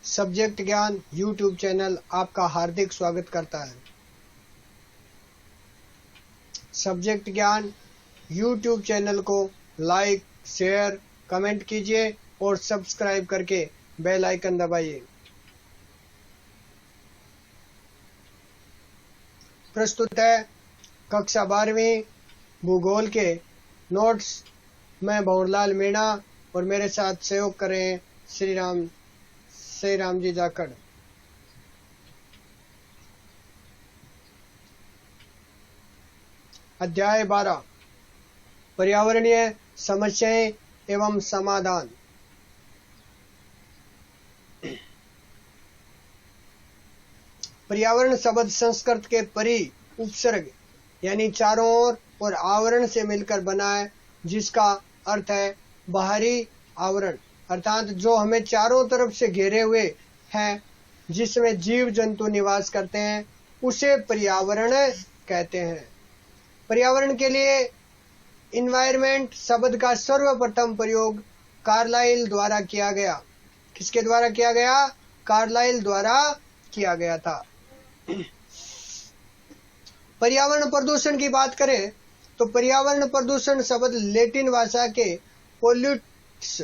Subject ज्ञान YouTube channel आपका हार्दिक स्वागत करता है। सब्जेक्ट ज्ञान यूट्यूब चैनल को लाइक, शेयर, कमेंट कीजिए और सब्सक्राइब करके बेल आइकन दबाइए। प्रस्तुत है कक्षा 12वीं भूगोल के नोट्स। मैं भंवरलाल मीणा और मेरे साथ सहयोग करें श्री राम जी जाखड़। अध्याय 12 पर्यावरणीय समस्याएं एवं समाधान। पर्यावरण शब्द संस्कृत के परि उपसर्ग यानी चारों ओर और आवरण से मिलकर बना है, जिसका अर्थ है बाहरी आवरण, अर्थात जो हमें चारों तरफ से घेरे हुए है, जिसमें जीव जंतु निवास करते हैं, उसे पर्यावरण कहते हैं। पर्यावरण के लिए इन्वायरमेंट शब्द का सर्वप्रथम प्रयोग कार्लाइल द्वारा किया गया। किसके द्वारा किया गया? कार्लाइल द्वारा किया गया था। पर्यावरण प्रदूषण की बात करें तो पर्यावरण प्रदूषण शब्द लैटिन भाषा के पोल्यूट्स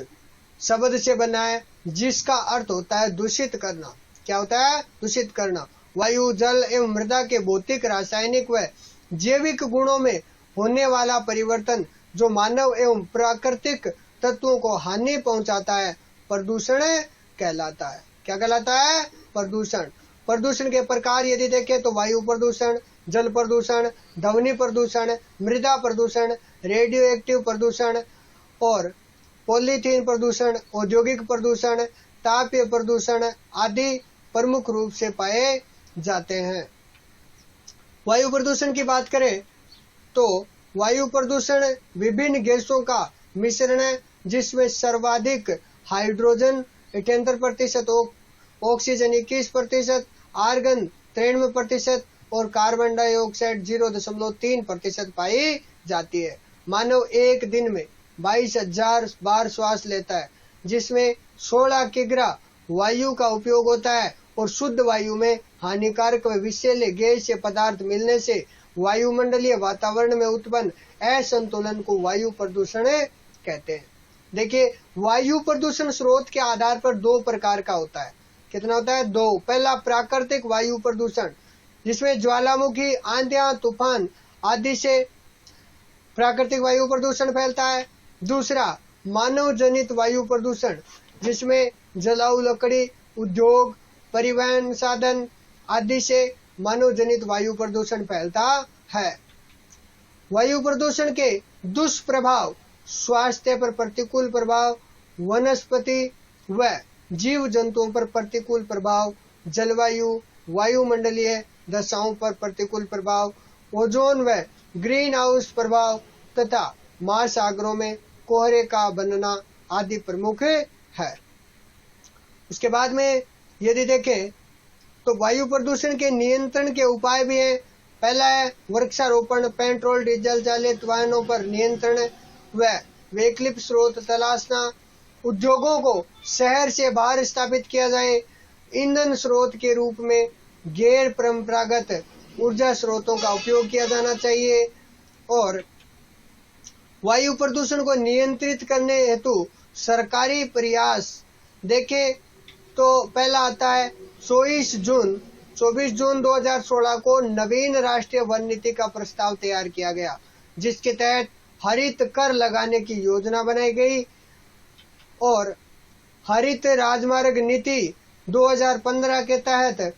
शब्द से बना है, जिसका अर्थ होता है दूषित करना। क्या होता है? दूषित करना। वायु, जल एवं मृदा के भौतिक, रासायनिक व जैविक गुणों में होने वाला परिवर्तन जो मानव एवं प्राकृतिक तत्वों को हानि पहुंचाता है, प्रदूषण कहलाता है। क्या कहलाता है? प्रदूषण। प्रदूषण के प्रकार यदि देखें तो वायु प्रदूषण, जल प्रदूषण, ध्वनि प्रदूषण, मृदा प्रदूषण, रेडियो एक्टिव प्रदूषण और पॉलीथीन प्रदूषण, औद्योगिक प्रदूषण, तापीय प्रदूषण आदि प्रमुख रूप से पाए जाते हैं। वायु प्रदूषण की बात करें तो वायु प्रदूषण विभिन्न गैसों का मिश्रण है, जिसमें सर्वाधिक हाइड्रोजन 78%, ऑक्सीजन 21%, आर्गन 93% और कार्बन डाइऑक्साइड 0.3% पाई जाती है। मानव एक दिन में 22,000 बार श्वास लेता है, जिसमें 16 किग्रा वायु का उपयोग होता है और शुद्ध वायु में हानिकारक व विषैले गैसीय पदार्थ मिलने से वायुमंडलीय वातावरण में उत्पन्न असंतुलन को वायु प्रदूषण कहते हैं। देखिए, वायु प्रदूषण स्रोत के आधार पर दो प्रकार का होता है। कितना होता है? दो। पहला प्राकृतिक वायु प्रदूषण, जिसमें ज्वालामुखी, आंधियां, तूफान आदि से प्राकृतिक वायु प्रदूषण फैलता है। दूसरा मानव जनित वायु प्रदूषण, जिसमें जलाऊ लकड़ी, उद्योग, परिवहन साधन आदि से मानव जनित वायु प्रदूषण फैलता है। वायु प्रदूषण के दुष्प्रभाव: स्वास्थ्य पर प्रतिकूल प्रभाव, वनस्पति व जीव जंतुओं पर प्रतिकूल प्रभाव, जलवायु, वायुमंडलीय दशाओं पर प्रतिकूल प्रभाव, ओजोन व ग्रीन हाउस प्रभाव तथा महासागरों में कोहरे का बनना आदि प्रमुख है। उसके बाद में यदि देखें तो वायु प्रदूषण के नियंत्रण के उपाय भी हैं। पहला है वृक्षारोपण, पेट्रोल डीजल चालित वाहनों पर नियंत्रण व वैकल्पिक स्रोत तलाशना, उद्योगों को शहर से बाहर स्थापित किया जाए, ईंधन स्रोत के रूप में गैर परंपरागत ऊर्जा स्रोतों का उपयोग किया जाना चाहिए और वायु प्रदूषण को नियंत्रित करने हेतु सरकारी प्रयास देखें तो पहला आता है 24 जून 2016 को नवीन राष्ट्रीय वन नीति का प्रस्ताव तैयार किया गया, जिसके तहत हरित कर लगाने की योजना बनाई गई और हरित राजमार्ग नीति 2015 के तहत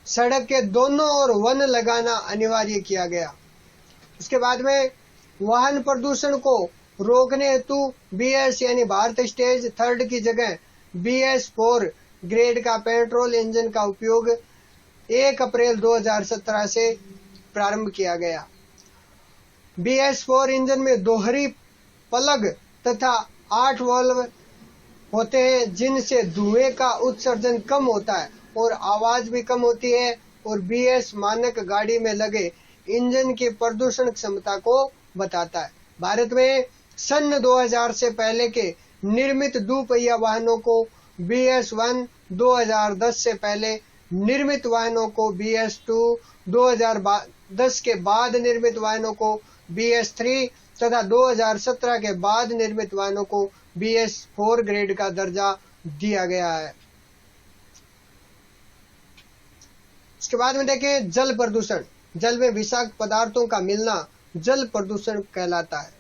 सड़क के दोनों ओर वन लगाना अनिवार्य किया गया। उसके बाद में वाहन प्रदूषण को रोकने हेतु BS यानी भारत स्टेज 3 की जगह BS4 ग्रेड का पेट्रोल इंजन का उपयोग 1 अप्रैल 2017 से प्रारंभ किया गया। BS4 इंजन में दोहरी पलग तथा 8 वाल्व होते हैं, जिनसे धुएं का उत्सर्जन कम होता है और आवाज भी कम होती है और BS मानक गाड़ी में लगे इंजन की प्रदूषण क्षमता को बताता है। भारत में सन 2000 से पहले के निर्मित दुपहिया वाहनों को BS1 2010 से पहले निर्मित वाहनों को BS2, 2010 के बाद निर्मित वाहनों को BS3 तथा 2017 के बाद निर्मित वाहनों को BS4 ग्रेड का दर्जा दिया गया है। इसके बाद में देखें जल प्रदूषण। जल में विषाक्त पदार्थों का मिलना जल प्रदूषण कहलाता है।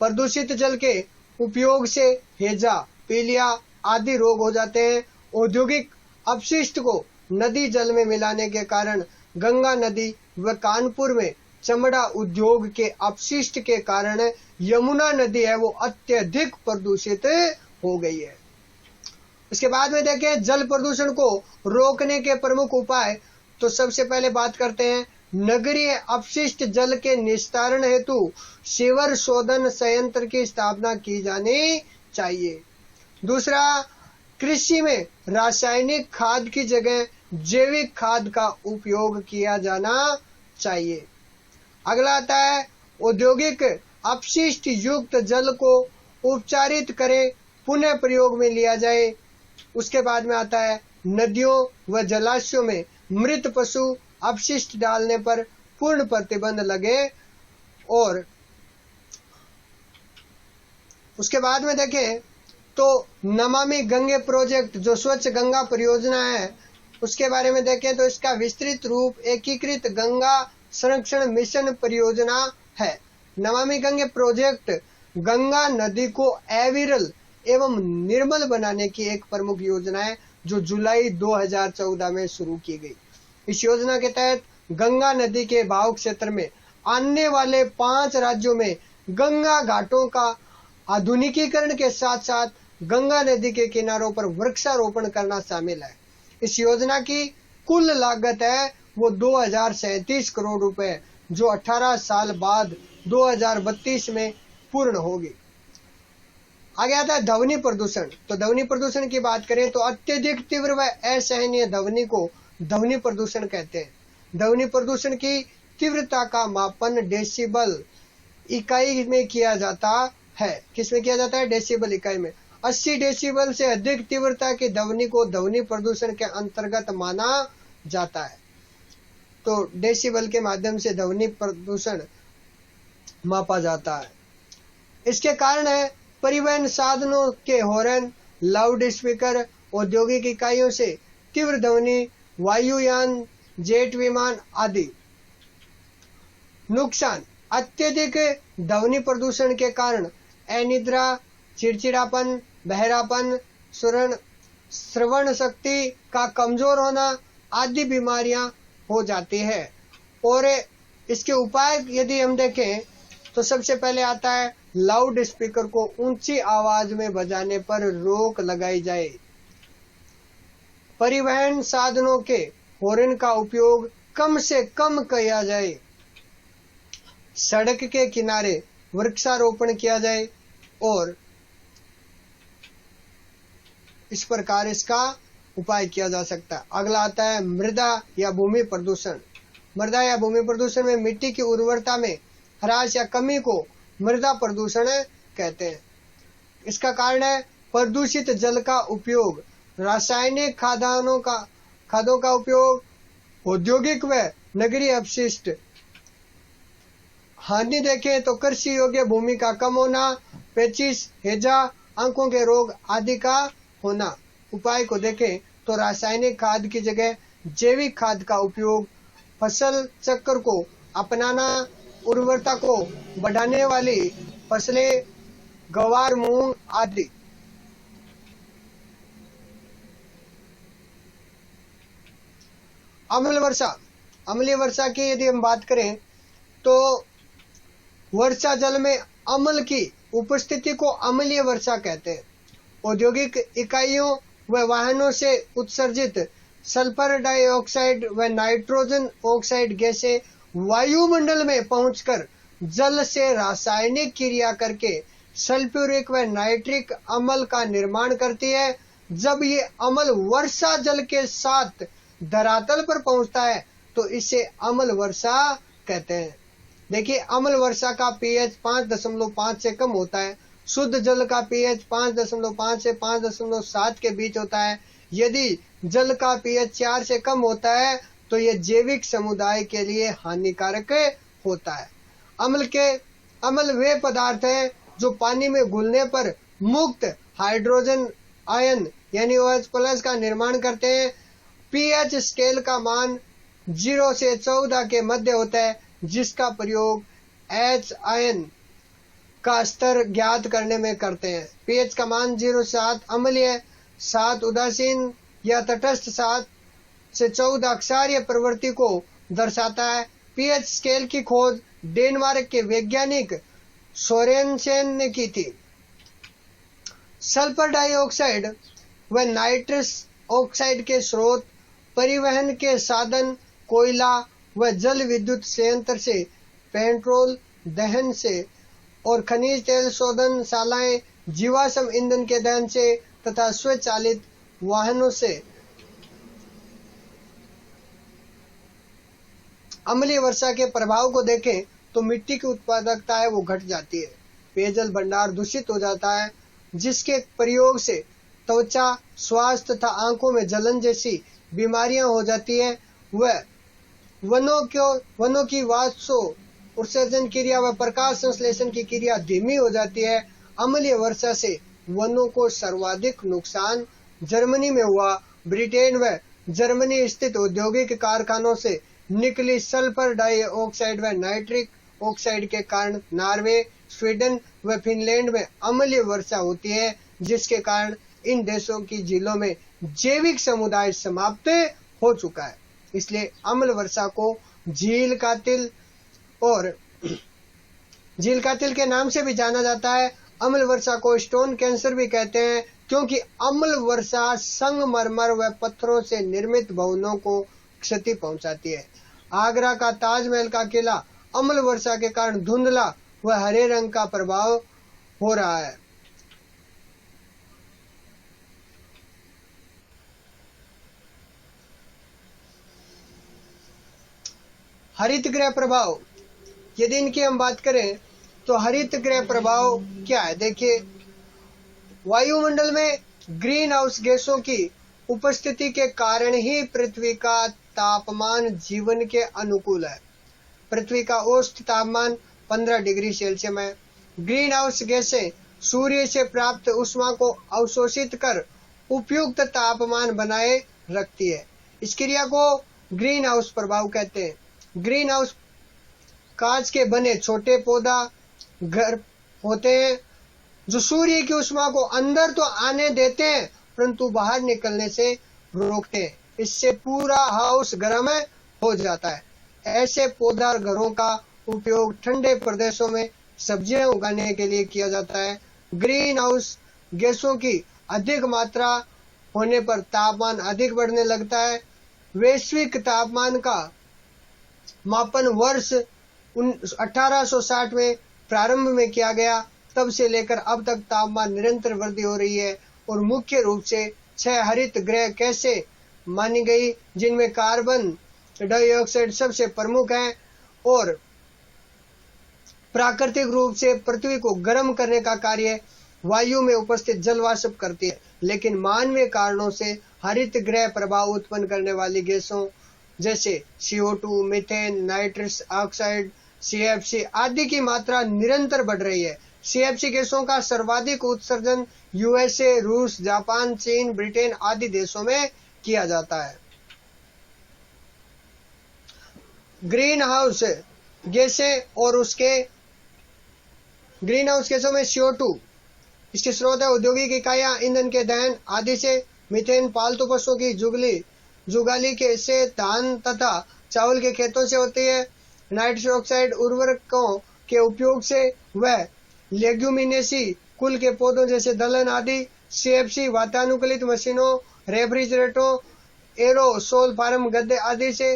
प्रदूषित जल के उपयोग से हैजा, पीलिया आदि रोग हो जाते हैं। औद्योगिक अपशिष्ट को नदी जल में मिलाने के कारण गंगा नदी व कानपुर में चमड़ा उद्योग के अपशिष्ट के कारण यमुना नदी है वो अत्यधिक प्रदूषित हो गई है। इसके बाद में देखें जल प्रदूषण को रोकने के प्रमुख उपाय। तो सबसे पहले बात करते हैं नगरीय अपशिष्ट जल के निस्तारण हेतु सीवर शोधन संयंत्र की स्थापना की जानी चाहिए। दूसरा, कृषि में रासायनिक खाद की जगह जैविक खाद का उपयोग किया जाना चाहिए। अगला आता है औद्योगिक अपशिष्ट युक्त जल को उपचारित करें, पुनः प्रयोग में लिया जाए। उसके बाद में आता है नदियों व जलाशयों में मृत पशु अपशिष्ट डालने पर पूर्ण प्रतिबंध लगे। और उसके बाद में देखें तो नमामि गंगे प्रोजेक्ट जो स्वच्छ गंगा परियोजना है उसके बारे में देखें तो इसका विस्तृत रूप एकीकृत गंगा संरक्षण मिशन परियोजना है। नमामि गंगे प्रोजेक्ट गंगा नदी को अविरल एवं निर्मल बनाने की एक प्रमुख योजना है जो जुलाई 2014 में शुरू की गई। इस योजना के तहत गंगा नदी के बहाव क्षेत्र में आने वाले 5 राज्यों में गंगा घाटों का आधुनिकीकरण के साथ साथ गंगा नदी के किनारों पर वृक्षारोपण करना शामिल है। इस योजना की कुल लागत है वो 2037 करोड़ रुपए जो 18 साल बाद 2032 में पूर्ण होगी। आगे आता है ध्वनि प्रदूषण। तो ध्वनि प्रदूषण की बात करें तो अत्यधिक तीव्र व असहनीय ध्वनि को ध्वनि प्रदूषण कहते हैं। ध्वनि प्रदूषण की तीव्रता का मापन डेसिबल इकाई में किया जाता है। किसमें किया जाता है? डेसिबल इकाई में। 80 डेसिबल से अधिक तीव्रता की ध्वनि को ध्वनि प्रदूषण के अंतर्गत माना जाता है। तो डेसिबल के माध्यम से ध्वनि प्रदूषण मापा जाता है। इसके कारण है परिवहन साधनों के हॉर्न, लाउड स्पीकर, औद्योगिक इकाइयों से तीव्र ध्वनि, वायुयान, जेट विमान आदि। नुकसान, अत्यधिक ध्वनि प्रदूषण के कारण अनिद्रा, चिड़चिड़ापन, बहरापन, श्रवण शक्ति का कमजोर होना आदि बीमारियां हो जाती है। और इसके उपाय यदि हम देखें तो सबसे पहले आता है लाउड स्पीकर को ऊंची आवाज में बजाने पर रोक लगाई जाए। परिवहन साधनों के हॉर्न का उपयोग कम से कम किया जाए। सड़क के किनारे वृक्षारोपण किया जाए और इस प्रकार इसका उपाय किया जा सकता है। अगला आता है मृदा या भूमि प्रदूषण। मृदा या भूमि प्रदूषण में मिट्टी की उर्वरता में ह्रास या कमी को मृदा प्रदूषण कहते हैं। इसका कारण है प्रदूषित जल का उपयोग, रासायनिक खादों का उपयोग, औद्योगिक व नगरीय अपशिष्ट। हानि देखें तो कृषि योग्य भूमि का कम होना, पेचिश, हैजा, आंखों के रोग आदि का होना। उपाय को देखें तो रासायनिक खाद की जगह जैविक खाद का उपयोग, फसल चक्र को अपनाना, उर्वरता को बढ़ाने वाली फसलें, गवार, मूंग आदि। अम्ल वर्षा। अम्लीय वर्षा की यदि हम बात करें तो वर्षा जल में अम्ल की उपस्थिति को अम्लीय वर्षा कहते हैं। औद्योगिक इकाइयों व वाहनों से उत्सर्जित सल्फर डाइऑक्साइड व नाइट्रोजन ऑक्साइड गैसें वायुमंडल में पहुंचकर जल से रासायनिक क्रिया करके सल्फ्यूरिक व नाइट्रिक अम्ल का निर्माण करती है। जब ये अम्ल वर्षा जल के साथ धरातल पर पहुंचता है तो इसे अम्ल वर्षा कहते हैं। देखिए अम्ल वर्षा का पीएच 5.5 से कम होता है। शुद्ध जल का पीएच 5.5 से 5.7 के बीच होता है। यदि जल का पीएच 4 से कम होता है तो यह जैविक समुदाय के लिए हानिकारक होता है। अम्ल वे पदार्थ हैं जो पानी में घुलने पर मुक्त हाइड्रोजन आयन यानी OH+ का निर्माण करते हैं। पीएच स्केल का मान 0 से 14 के मध्य होता है, जिसका प्रयोग H आयन का स्तर ज्ञात करने में करते हैं। पीएच का मान 0 से 7 अम्लीय, 7 उदासीन या तटस्थ, 7 से 14 क्षारीय प्रवृत्ति को दर्शाता है। पीएच स्केल की खोज डेनमार्क के वैज्ञानिक सोरेनसेन ने की थी। सल्फर डाइऑक्साइड व नाइट्रस ऑक्साइड के स्रोत, परिवहन के साधन, कोयला व जल विद्युत संयंत्र से, पेट्रोल दहन से और खनिज तेल शोधनशालाएं जीवाश्म ईंधन के दहन से तथा स्वचालित वाहनों से अम्लीय वर्षा के प्रभाव को देखें तो मिट्टी की उत्पादकता है वो घट जाती है। पेयजल भंडार दूषित हो जाता है, जिसके प्रयोग से त्वचा, स्वास्थ्य तथा आंखों में जलन जैसी बीमारियां हो जाती है। वह वनों की वाष्पो उत्सर्जन क्रिया व प्रकाश संश्लेषण की क्रिया धीमी हो जाती है। अम्लीय वर्षा से वनों को सर्वाधिक नुकसान जर्मनी में हुआ। ब्रिटेन व जर्मनी स्थित औद्योगिक कारखानों से निकली सल्फर डाइऑक्साइड व नाइट्रिक ऑक्साइड के कारण नॉर्वे, स्वीडन व फिनलैंड में अम्लीय वर्षा होती है, जिसके कारण इन देशों की झीलों में जैविक समुदाय समाप्त हो चुका है। इसलिए अम्ल वर्षा को झील कातिल के नाम से भी जाना जाता है। अम्ल वर्षा को स्टोन कैंसर भी कहते हैं, क्योंकि अम्ल वर्षा संगमरमर व पत्थरों से निर्मित भवनों को क्षति पहुंचाती है। आगरा का ताजमहल का किला अम्ल वर्षा के कारण धुंधला व हरे रंग का प्रभाव हो रहा है। हरित गृह प्रभाव, यदि इनकी हम बात करें तो हरित गृह प्रभाव क्या है? देखिए, वायुमंडल में ग्रीन हाउस गैसों की उपस्थिति के कारण ही पृथ्वी का तापमान जीवन के अनुकूल है। पृथ्वी का औसत तापमान 15 डिग्री सेल्सियस है। ग्रीन हाउस गैसें सूर्य से प्राप्त ऊष्मा को अवशोषित कर उपयुक्त तापमान बनाए रखती है। इस क्रिया को ग्रीन हाउस प्रभाव कहते हैं। ग्रीन हाउस कांच के बने छोटे पौधा घर होते हैं जो सूर्य की ऊष्मा को अंदर तो आने देते हैं परंतु बाहर निकलने से रोकते हैं। इससे पूरा हाउस गर्म हो जाता है। ऐसे पौधा घरों का उपयोग ठंडे प्रदेशों में सब्जियां उगाने के लिए किया जाता है। ग्रीन हाउस गैसों की अधिक मात्रा होने पर तापमान अधिक बढ़ने लगता है। वैश्विक तापमान का मापन वर्ष 1860 में प्रारंभ में किया गया। तब से लेकर अब तक तापमान निरंतर वृद्धि हो रही है और मुख्य रूप से 6 हरित गृह कैसे मानी गई, जिनमें कार्बन डाइऑक्साइड सबसे प्रमुख है और प्राकृतिक रूप से पृथ्वी को गर्म करने का कार्य वायु में उपस्थित जल वाष्प करती है। लेकिन मानवीय कारणों से हरित गृह प्रभाव उत्पन्न करने वाली गैसों जैसे CO2, methane, nitrous oxide, CFC आदि की मात्रा निरंतर बढ़ रही है। CFC गैसों का सर्वाधिक उत्सर्जन USA, रूस, जापान, चीन, ब्रिटेन आदि देशों में किया जाता है। ग्रीन हाउस गैसें और उसके ग्रीन हाउस गैसों में CO2 इसके स्रोत है औद्योगिक इकाइयां, ईंधन के दहन आदि से। मीथेन पालतू पशुओं की जुगाली के से धान तथा चावल के खेतों से होती है। नाइट्रस ऑक्साइड उर्वरकों के उपयोग से वह लेग्यूमिनेसी कुल के पौधों जैसे दलहन आदि। CFC वातानुकूलित मशीनों, रेफ्रिजरेटरों, एरोसोल फार्म गद्दे आदि से।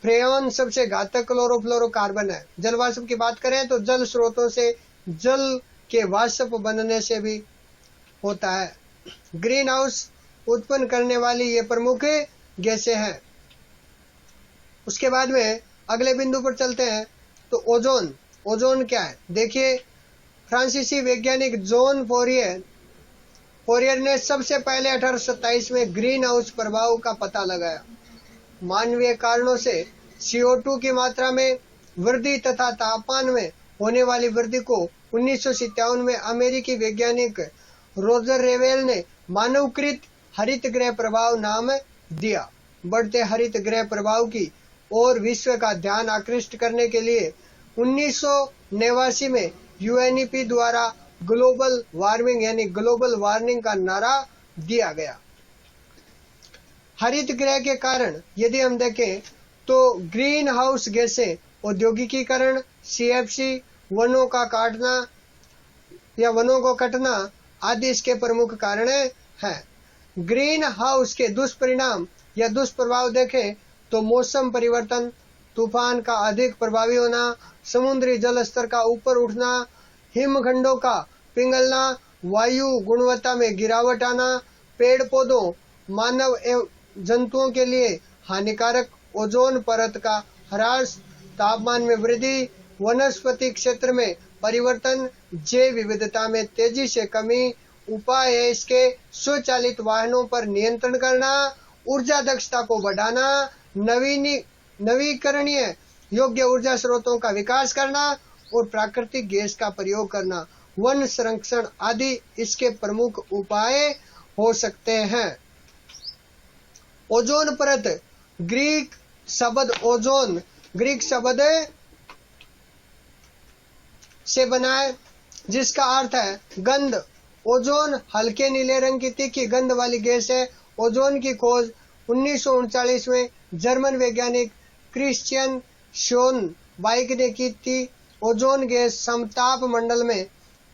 फ्रेऑन सबसे घातक क्लोरोफ्लोरोकार्बन है। जल वाष्प की बात करें तो जल स्रोतों से जल के वाष्प बनने से भी होता है। ग्रीन हाउस उत्पन्न करने वाली ये प्रमुख गैसें हैं। उसके बाद में अगले बिंदु पर चलते हैं तो ओजोन क्या है? देखिए, फ्रांसीसी वैज्ञानिक जॉन फोरियर फोरियर ने सबसे पहले 1827 में ग्रीन हाउस प्रभाव का पता लगाया। मानवीय कारणों से CO2 की मात्रा में वृद्धि तथा तापमान में होने वाली वृद्धि को 1957 में अमेरिकी वैज्ञानिक रोजर रेवेल ने मानवकृत हरित गृह प्रभाव नाम दिया। बढ़ते हरित गृह प्रभाव की ओर विश्व का ध्यान आकृष्ट करने के लिए 1989 में UNEP द्वारा ग्लोबल वार्मिंग यानी ग्लोबल वार्मिंग का नारा दिया गया। हरित गृह के कारण यदि हम देखें तो ग्रीन हाउस गैसें, औद्योगिकीकरण, CFC, वनों का काटना या वनों को कटना आदि इसके प्रमुख कारण हैं। ग्रीन हाउस के दुष्परिणाम या दुष्प्रभाव देखें तो मौसम परिवर्तन, तूफान का अधिक प्रभावी होना, समुद्री जल स्तर का ऊपर उठना, हिमखंडों का पिघलना, वायु गुणवत्ता में गिरावट आना, पेड़ पौधों, मानव एवं जंतुओं के लिए हानिकारक ओजोन परत का ह्रास, तापमान में वृद्धि, वनस्पति क्षेत्र में परिवर्तन, जैव विविधता में तेजी से कमी। उपाय है इसके स्वचालित वाहनों पर नियंत्रण करना, ऊर्जा दक्षता को बढ़ाना, नवीकरणीय योग्य ऊर्जा स्रोतों का विकास करना और प्राकृतिक गैस का प्रयोग करना, वन संरक्षण आदि इसके प्रमुख उपाय हो सकते हैं। ओजोन परत ग्रीक शब्द से बना है जिसका अर्थ है गंध। ओजोन हल्के नीले रंग की तीखी गंध वाली गैस है। ओजोन की खोज 1939 में जर्मन वैज्ञानिक क्रिश्चियन शोनबाइक ने की थी। ओजोन गैस समताप मंडल में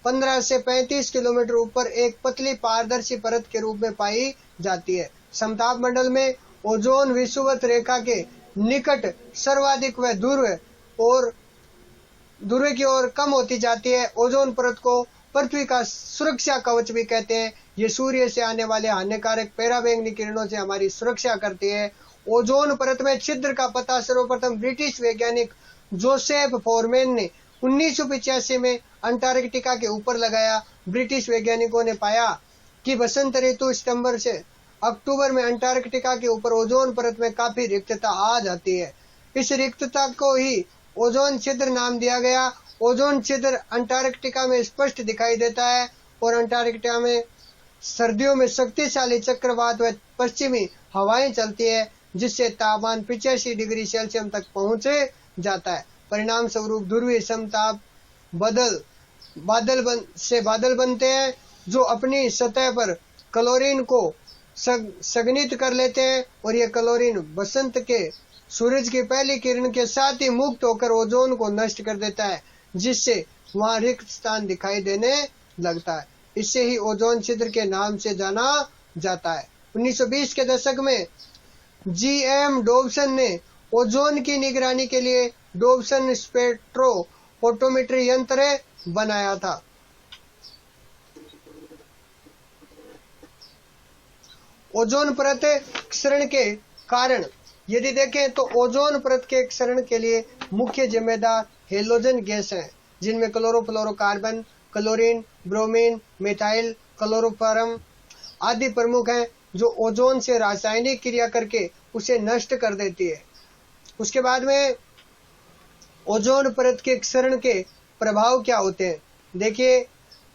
15 से 35 किलोमीटर ऊपर एक पतली पारदर्शी परत के रूप में पाई जाती है। समताप मंडल में ओजोन विषुवत रेखा के निकट सर्वाधिक व ध्रुव की ओर कम होती जाती है। ओजोन परत को पृथ्वी का सुरक्षा कवच भी कहते हैं। ये सूर्य से आने वाले हानिकारक पराबैंगनी किरणों से हमारी सुरक्षा करती है। ओजोन परत में छिद्र का पता सर्वप्रथम ब्रिटिश वैज्ञानिक जोसेफ फोरमैन ने 1985 में अंटार्कटिका के ऊपर लगाया। ब्रिटिश वैज्ञानिकों ने पाया कि बसंत ऋतु सितंबर से अक्टूबर में अंटार्कटिका के ऊपर ओजोन परत में काफी रिक्तता आ जाती है। इस रिक्तता को ही ओजोन छिद्र नाम दिया गया। ओजोन छिद्र अंटार्कटिका में स्पष्ट दिखाई देता है और अंटार्कटिका में सर्दियों में शक्तिशाली चक्रवात व पश्चिमी हवाएं चलती है जिससे तापमान 85 डिग्री सेल्सियस तक पहुंच जाता है। परिणाम स्वरूप ध्रुवीय समताप बादल बनते हैं जो अपनी सतह पर क्लोरीन को संघनित कर लेते हैं और ये क्लोरीन बसंत के सूरज की पहली किरण के साथ ही मुक्त होकर ओजोन को नष्ट कर देता है जिससे वहां रिक्त स्थान दिखाई देने लगता है। इससे ही ओजोन छिद्र के नाम से जाना जाता है। 1920 के दशक में GM डॉब्सन ने ओजोन की निगरानी के लिए डॉब्सन स्पेक्ट्रोफोटोमेट्री यंत्र बनाया था। ओजोन परत क्षरण के कारण यदि देखें तो ओजोन परत के क्षरण के लिए मुख्य जिम्मेदार हेलोजन गैस हैं जिनमें chlorofluorocarbon, chlorine, bromine, methyl chloroform आदि प्रमुख हैं जो ओजोन से रासायनिक क्रिया करके उसे नष्ट कर देती है। उसके बाद में ओजोन परत के क्षरण के प्रभाव क्या होते हैं। देखिए,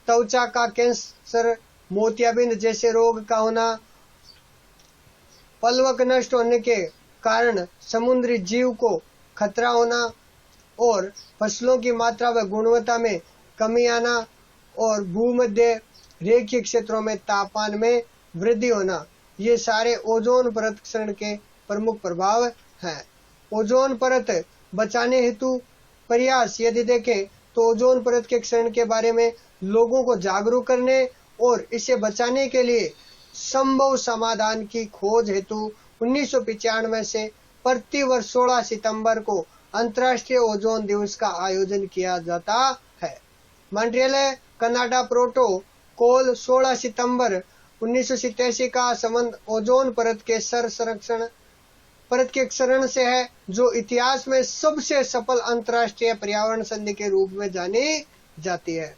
त्वचा का कैंसर, मोतियाबिंद जैसे रोग का होना, पलवक नष्ट होने के कारण समुद्री जीव को खतरा होना और फसलों की मात्रा व गुणवत्ता में कमी आना और भूमध्य रेखीय क्षेत्रों में तापमान में वृद्धि होना, ये सारे ओजोन परत क्षरण के प्रमुख प्रभाव हैं। ओजोन परत बचाने हेतु प्रयास यदि देखें तो ओजोन परत के क्षरण के बारे में लोगों को जागरूक करने और इसे बचाने के लिए संभव समाधान की खोज हेतु 1995 से प्रतिवर्ष 16 सितंबर को अंतर्राष्ट्रीय ओजोन दिवस का आयोजन किया जाता है। मॉन्ट्रियल कनाडा प्रोटोकॉल 16 सितंबर 1987 का संबंध ओजोन परत के क्षरण से है जो इतिहास में सबसे सफल अंतर्राष्ट्रीय पर्यावरण संधि के रूप में जानी जाती है।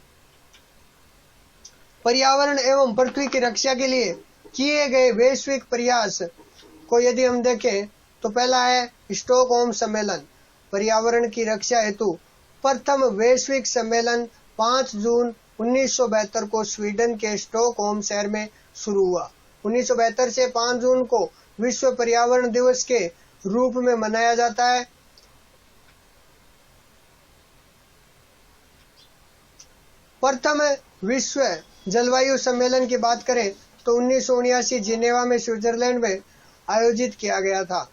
पर्यावरण एवं पृथ्वी की रक्षा के लिए किए गए वैश्विक प्रयास को यदि हम देखें तो पहला है स्टॉकहोम सम्मेलन। पर्यावरण की रक्षा हेतु प्रथम वैश्विक सम्मेलन 5 जून 1972 को स्वीडन के स्टॉकहोम शहर में शुरू हुआ। 1972 से 5 जून को विश्व पर्यावरण दिवस के रूप में मनाया जाता है। प्रथम विश्व जलवायु सम्मेलन की बात करें तो 1979 जिनेवा में स्विट्जरलैंड में आयोजित किया गया था।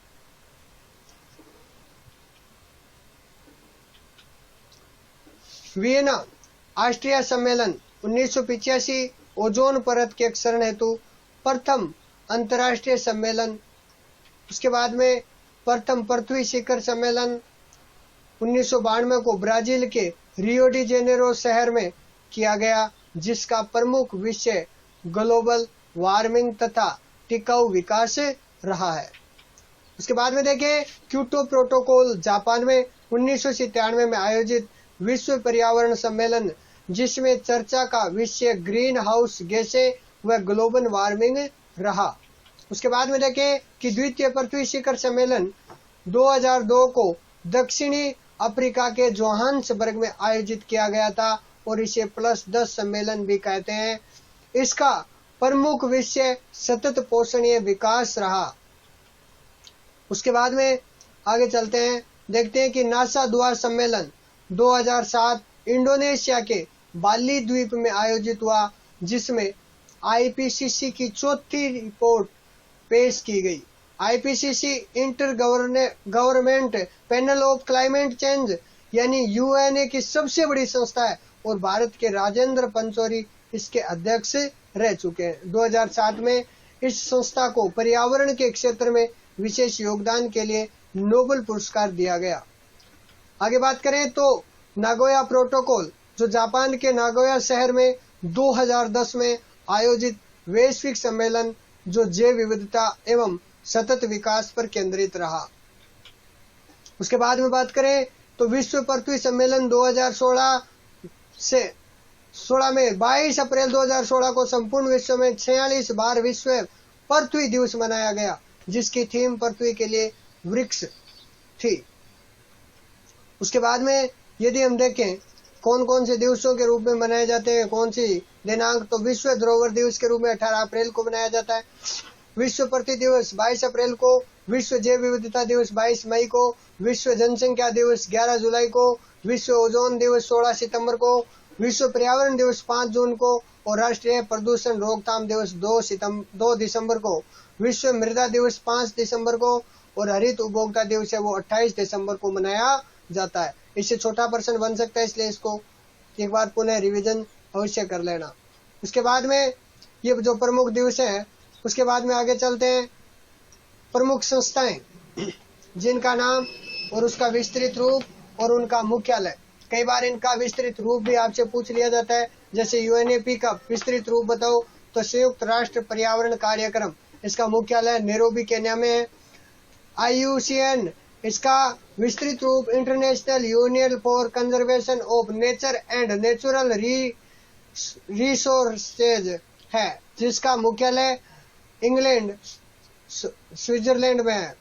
वियना ऑस्ट्रिया सम्मेलन 1985 ओजोन परत के क्षरण हेतु प्रथम अंतर्राष्ट्रीय सम्मेलन। उसके बाद में प्रथम पृथ्वी शिखर सम्मेलन 1992 को ब्राजील के रियो डी जेनेरो शहर में किया गया, जिसका प्रमुख विषय ग्लोबल वार्मिंग तथा टिकाऊ विकास रहा है। उसके बाद में देखें क्योटो प्रोटोकॉल जापान में 1997 में आयोजित विश्व पर्यावरण सम्मेलन, जिसमें चर्चा का विषय ग्रीन हाउस गैसें व ग्लोबल वार्मिंग रहा। उसके बाद में देखें कि द्वितीय पृथ्वी शिखर सम्मेलन 2002 को दक्षिणी अफ्रीका के जोहान्सबर्ग में आयोजित किया गया था और इसे +10 सम्मेलन भी कहते हैं। इसका प्रमुख विषय सतत पोषणीय विकास रहा। उसके बाद में आगे चलते हैं, देखते हैं कि नासा द्वार सम्मेलन 2007 इंडोनेशिया के बाली द्वीप में आयोजित हुआ, जिसमें आईपीसीसी की चौथी रिपोर्ट पेश की गई। IPCC inter government panel of climate change यानी यूएनए की सबसे बड़ी संस्था है और भारत के राजेंद्र पंचौरी इसके अध्यक्ष रह चुके हैं। 2007 में इस संस्था को पर्यावरण के क्षेत्र में विशेष योगदान के लिए नोबेल पुरस्कार दिया गया। आगे बात करें तो नागोया प्रोटोकॉल, जो जापान के नागोया शहर में 2010 में आयोजित वैश्विक सम्मेलन, जो जैव विविधता एवं सतत विकास पर केंद्रित रहा। उसके बाद में बात करें तो विश्व पृथ्वी सम्मेलन 2016 में 22 अप्रैल 2016 को संपूर्ण विश्व में 46 बार विश्व पृथ्वी दिवस मनाया गया, जिसकी थीम पृथ्वी के लिए वृक्ष थी। उसके बाद में यदि हम देखें कौन कौन से दिवसों के रूप में मनाए जाते हैं, कौन सी दिनांक, तो विश्व धरोहर दिवस के रूप में 18 अप्रैल को मनाया जाता है। विश्व पृथ्वी दिवस 22 अप्रैल को, विश्व जैव विविधता दिवस 22 मई को, विश्व जनसंख्या दिवस 11 जुलाई को, विश्व ओजोन दिवस 16 सितंबर को, विश्व पर्यावरण दिवस 5 जून को और राष्ट्रीय प्रदूषण रोकथाम दिवस 2 दिसंबर को, विश्व मृदा दिवस 5 दिसंबर को और हरित उपभोक्ता दिवस है वो 28 दिसंबर को मनाया जाता है। इससे छोटा प्रश्न बन सकता है, इसलिए इसको एक बार पुनः रिवीजन अवश्य कर लेना। उसके बाद में ये जो प्रमुख दिवस है, उसके बाद में आगे चलते हैं प्रमुख संस्थाएं जिनका नाम और उसका विस्तृत रूप और उनका मुख्यालय। कई बार इनका विस्तृत रूप भी आपसे पूछ लिया जाता है, जैसे यूएनईपी का विस्तृत रूप बताओ तो संयुक्त राष्ट्र पर्यावरण कार्यक्रम, इसका मुख्यालय नैरोबी केन्या में है। IUCN, इसका विस्तृत रूप international union for conservation of nature and natural resources है, जिसका मुख्यालय इंग्लैंड स्विट्जरलैंड में है।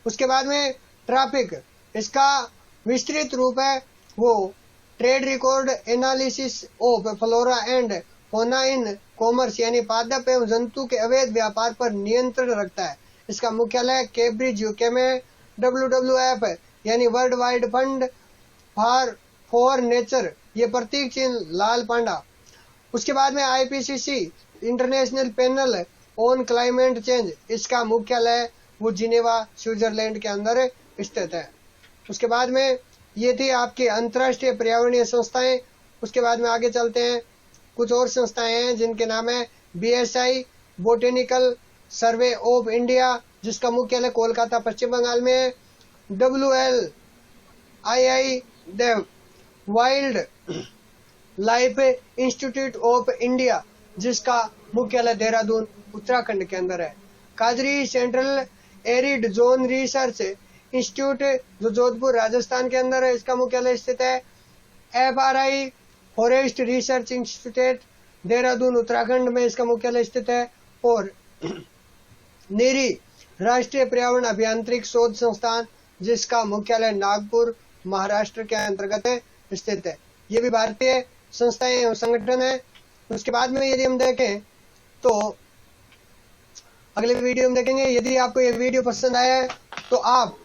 उसके बाद में ट्रैफिक, इसका विस्तृत रूप है वो trade record analysis of flora and fauna in commerce यानी पादप एवं जंतु के अवैध व्यापार पर नियंत्रण रखता है। इसका मुख्यालय कैम्ब्रिज यूके में। WWF यानी world wide fund for nature, ये प्रतीक चिन्ह लाल पांडा। उसके बाद में IPCC international panel on climate change, इसका मुख्यालय वो जिनेवा स्विट्जरलैंड के अंदर स्थित है। उसके बाद में ये थी आपकी अंतर्राष्ट्रीय पर्यावरणीय संस्थाएं। उसके बाद में आगे चलते हैं, कुछ और संस्थाएं हैं जिनके नाम है BSI botanical survey of India, जिसका मुख्यालय कोलकाता पश्चिम बंगाल में है। WLII wildlife institute of India, जिसका मुख्यालय देहरादून उत्तराखंड के अंदर है। काजरी central arid zone research institute, जो जोधपुर राजस्थान के अंदर है, इसका मुख्यालय स्थित है। FRI forest research institute, Dehradun Uttarakhand में इसका मुख्यालय स्थित है। और नीरी राष्ट्रीय पर्यावरण अभियांत्रिक शोध संस्थान जिसका मुख्यालय नागपुर महाराष्ट्र के अंतर्गत है स्थित है। ये भी भारतीय संस्थाएं एवं संगठन है। उसके बाद में यदि हम देखें तो अगले वीडियो में देखेंगे। यदि आपको ये वीडियो पसंद आया है तो आप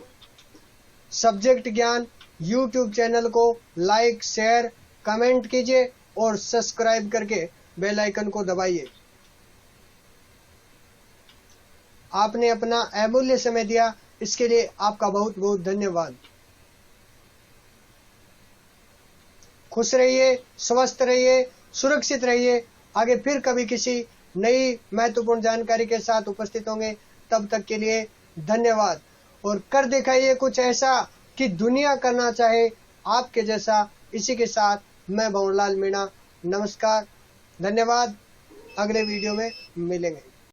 सब्जेक्ट ज्ञान YouTube चैनल को लाइक, शेयर, कमेंट कीजिए और सब्सक्राइब करके बेल आइकन को दबाइए। आपने अपना अमूल्य समय दिया, इसके लिए आपका बहुत बहुत धन्यवाद। खुश रहिए, स्वस्थ रहिए, सुरक्षित रहिए। आगे फिर कभी किसी नई महत्वपूर्ण जानकारी के साथ उपस्थित होंगे। तब तक के लिए धन्यवाद। और कर दिखाइए कुछ ऐसा कि दुनिया करना चाहे आपके जैसा। इसी के साथ मैं भंवरलाल मीणा, नमस्कार, धन्यवाद। अगले वीडियो में मिलेंगे।